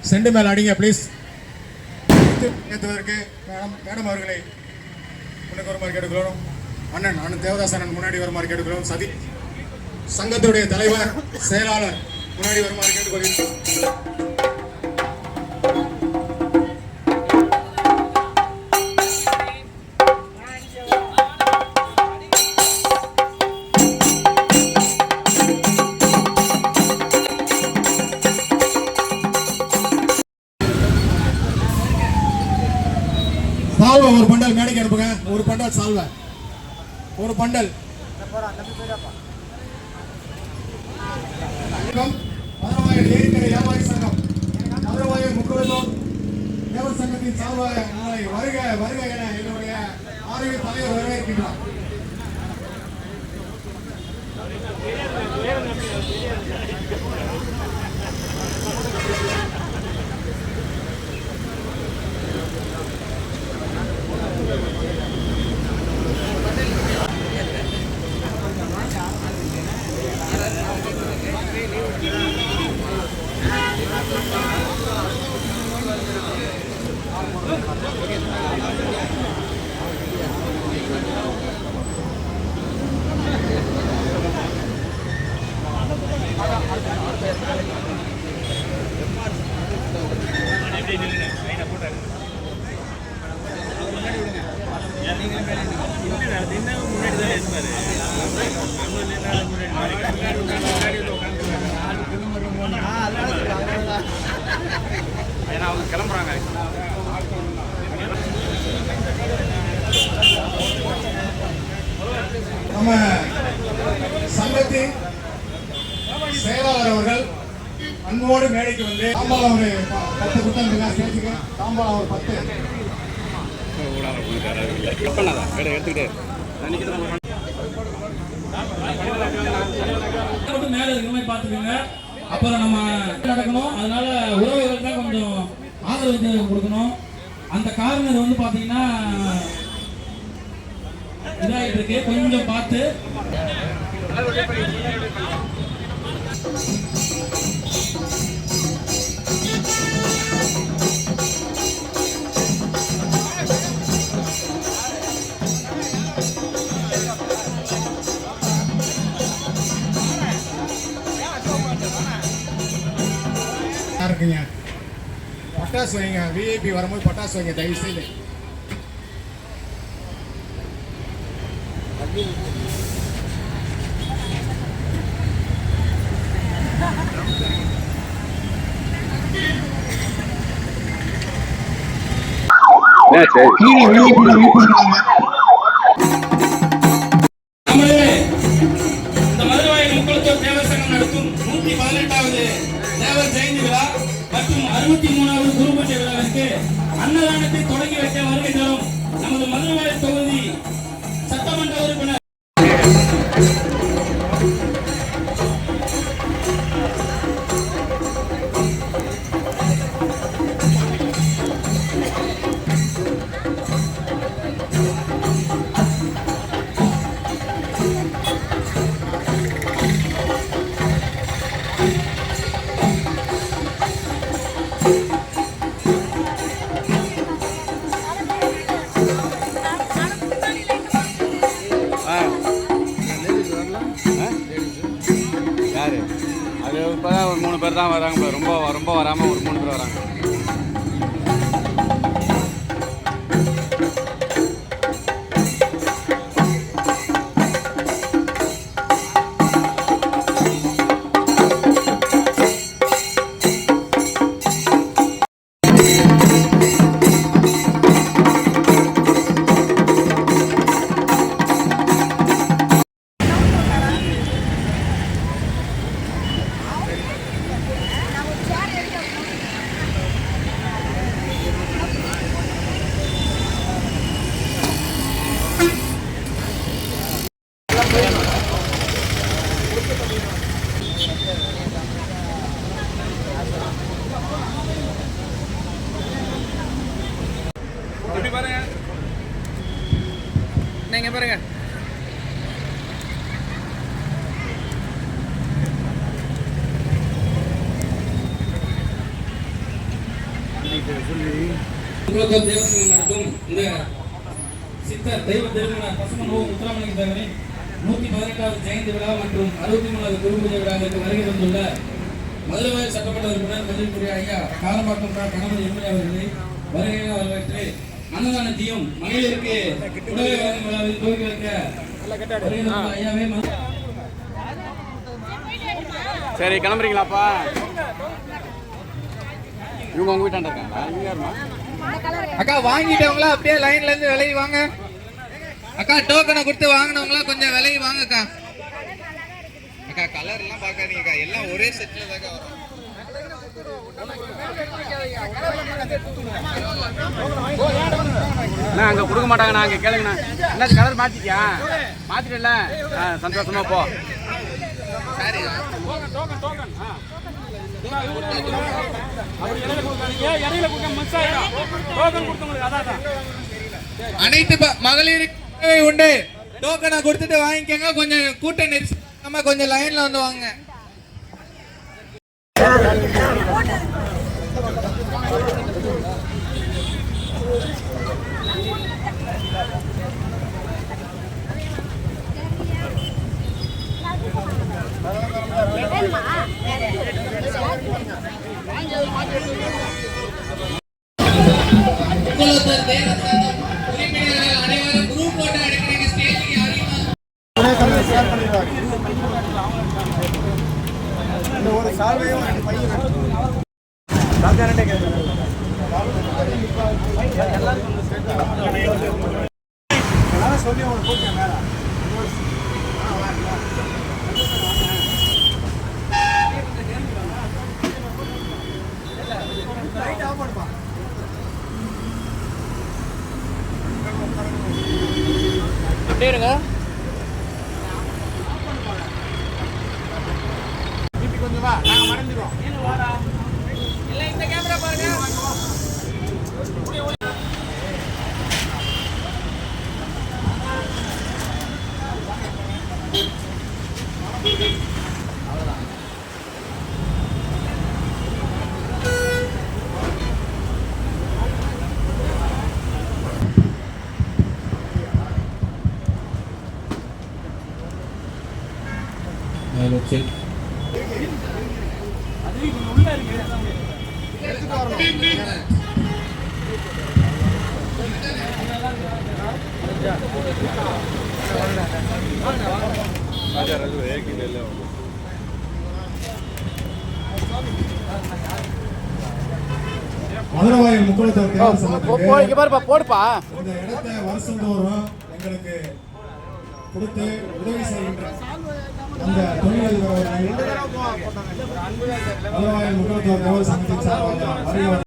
Cent மேல அடிங்க please. ஏற்றுவதற்கு மேடம் அவர்களை முன்னுக்கு வருமாறு கேட்டுக்கிறோம். அண்ணன் தேவதாஸ் அண்ணன் முன்னாடி வருமாறு கேட்டுக்கிறோம். சதி சங்கத்துடைய தலைவர் செயலாளர் முன்னாடி வருமாறு கேட்டுக்கொள்கிறோம். சால்வை ஒரு பண்டல் மேடைக்கு அனுப்புங்க. ஒரு பண்டல் சால்வை, ஒரு பண்டல். மதுரவாயல் ஏரிக்கரை வியாபாரி சங்கம், மதுரவாயல் முக்குவதோர் தேவர் சங்கத்தின் சால்வை வருக வருக என என்னுடைய ஆரோக்கிய தலைவர் வரவேற்கின்றார். கிளம்புறாங்க. நம்ம சங்கத்தின் செயலாளர் அவர்கள் அன்போடு மேடைக்கு வந்து தாம்பாளம் ஒரு 10 குத்தம் சேர்த்துக்க. தாம்பாளம் ஒரு 10 மேல இருக்கிற மாதிரி பாத்துக்கோங்க. அப்புறம் நம்ம நடக்கணும். அதனால உறவுகள் தான் கொஞ்சம் ஆதரவு கொடுக்கணும். அந்த கார்னர் வந்து பாத்தீங்கன்னா இதாகிட்டு இருக்கு, கொஞ்சம் பார்த்து. இருக்குங்க. பட்டாசு வைங்க. விஐபி வரும்போது பட்டாசு வைங்க தயவு செய்து. நடத்தும் 118வது தேவர் ஜெயந்தி விழா மற்றும் 63வது குருபூஜை விழாவிற்கு அன்னதானத்தை தொடங்கி வைக்க வருகை தரும் நமது மதுரவாயல் தொகுதி சட்டமன்ற உறுப்பினர் அது இப்போ தான் ஒரு 3 பேர் தான் வராங்க. ரொம்ப வராமல் ஒரு 3 பேர் வராங்க. இங்க பாருங்க. குலத்தோர் தேவசங்கம் நடத்தும் இந்த சித்தர் தெய்வ திருமண பசுமன் ஓ முத்துராமலிங்க தேவரின் 118வது ஜெயந்தி விழா மற்றும் 63வது குருபூஜை விழாவிற்கு வருகை தந்துள்ள மதுரவாயல் சட்டமன்ற உறுப்பினர் மதிப்புக்குரிய ஐயா காலம்பாக்கம் கணபதி எம்எல்ஏ அவர்களை வருகையாக வரவேற்று அன்னதானத்தையும் மகளிருக்கு உணவை வழங்கும் விழாவில் துவக்கி வைக்க வருகை தந்துள்ள ஐயாவே சரி கிளம்புறீங்களாப்பா? இவங்க உங்க வீட்டாண்ட இருக்காங்களா? இவங்க யாருமா? அக்கா வாங்கிட்டவங்களா அப்படியே லைன்ல இருந்து விலகி வாங்க. அக்கா டோக்கனை கொடுத்து வாங்கினவங்களா கொஞ்சம் விலகி வாங்க அக்கா. அக்கா கலர் எல்லாம் பார்க்காதீங்கக்கா, எல்லாம் ஒரே செட்ல தாக்கா வரும். அண்ணா அங்க கொடுக்க மாட்டாங்கண்ணா, அங்க கேளுங்கண்ணா. என்ன கலர் மாத்திட்டியா? மாத்திட்டல, சந்தோஷமா போ. சரி அனைத்து மகளிருக்கு உண்டு. டோக்கனை கொடுத்துட்டு வாங்கிக்கங்க. கொஞ்சம் கூட்ட நெரிசல் கொஞ்சம் லைன்ல வந்து வாங்க. குலத்தோர் தேவசங்கம் உறுப்பினர்கள் அனைவரும் குரூப் போட்டோ எடுக்கிறீங்க. ஸ்டேஜுக்கு யாரையும் ஒரு சால்வையும் சொல்லி அவனை போட்டேன் மேல. அப்படியே இருங்க. கொஞ்சம் வா, நாங்க மறந்துடுவோம். இந்த கேமரா பாருங்க. மதுரவாயல் முக்குளத்தோர் தேவர் சங்கத்துக்கு போடுப்பா. இந்த இடத்தை வருஷந்தோறும் எங்களுக்கு கொடுத்து உதவி செய்கின்ற அந்த தொழிலதிபர் அவர்கள் மதுரவாயல் முக்குளத்தோர் தேவர் சங்கத்தின் சார்பாக